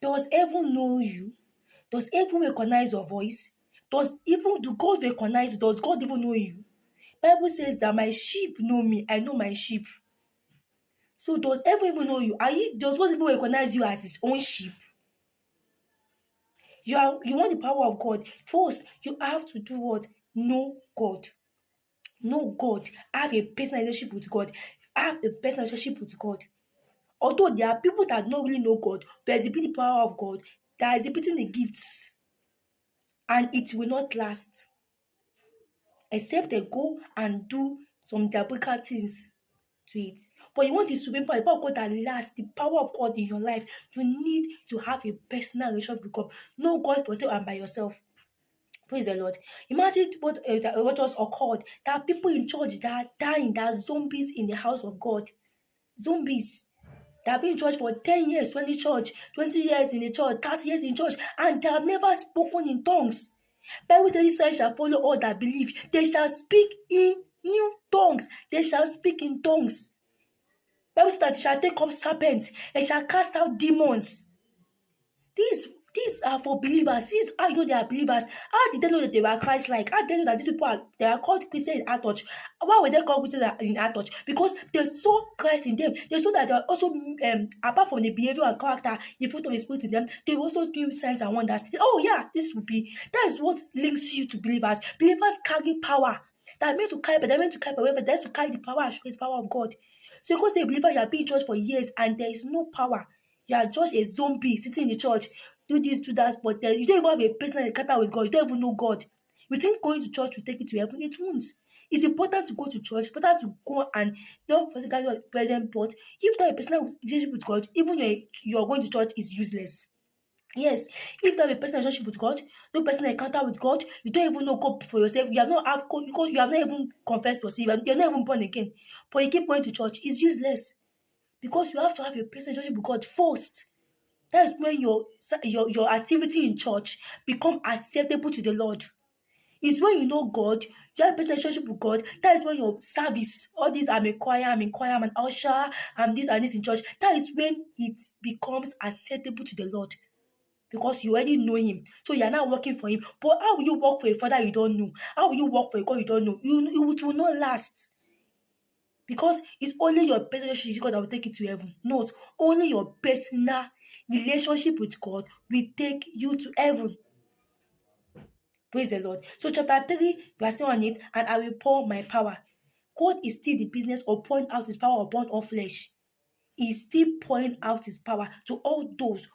Does heaven know you? Does heaven recognize your voice? Do God recognize? Does God even know you? Bible says that my sheep know me. I know my sheep. So does heaven even know you? Does God even recognize you as his own sheep? You want the power of God. First, you have to do what? Know God. Know God. Have a personal relationship with God. Have a personal relationship with God. Although there are people that don't really know God, but exhibit the power of God, they are exhibiting the gifts, and it will not last except they go and do some diabolical things to it. But you want the supreme power, the power of God that lasts, the power of God in your life. You need to have a personal relationship with God. Know God for yourself and by yourself. Praise the Lord. Imagine what just occurred. There are people in church that are dying. There are zombies in the house of God. Zombies. They have been in church for 10 years, 20 church, 20 years in the church, 30 years in church, and they have never spoken in tongues. Bible says, signs shall follow all that believe. They shall speak in new tongues. They shall speak in tongues. Bible says that they shall take up serpents. They shall cast out demons. These are for believers. This is how you know they are believers. How did they know that they were Christ-like? How did they know that these people they are called Christians in our church? Why were they called Christians in our church? Because they saw Christ in them. They saw that they are also, apart from the behavior and character, the fruit of the Spirit in them, they were also doing signs and wonders. Oh yeah, that is what links you to believers. Believers carry power. They're meant to carry, but they're meant to carry power. They're meant to carry the power and show His power of God. So because you're a believer, you have been in church for years and there is no power. You are just a zombie sitting in the church. Do this, do that, but then you don't even have a personal encounter with God. You don't even know God. You think going to church will take you to heaven? It won't. It's important to go to church. It's important to go and physically present, but if you have a personal relationship with God, even you're going to church is useless. Yes, if you have a personal relationship with God, no personal encounter with God, you don't even know God for yourself. You have not even confessed yourself. You're not even born again, but you keep going to church. It's useless because you have to have a personal relationship with God first. That's when your activity in church become acceptable to the Lord. It's when you know God, you have a personal relationship with God. That is when your service, all these I'm a choir, I'm an usher, I'm this and this in church. That is when it becomes acceptable to the Lord. Because you already know Him. So you are now working for Him. But how will you work for a father you don't know? How will you work for a God you don't know? It will not last. Because it's only your personal relationship with God that will take you to heaven. Not only your personal relationship with God will take you to heaven. Praise the Lord. So chapter 3, we are still on it, and I will pour my power. God is still the business of pouring out His power upon all flesh. He is still pouring out His power to all those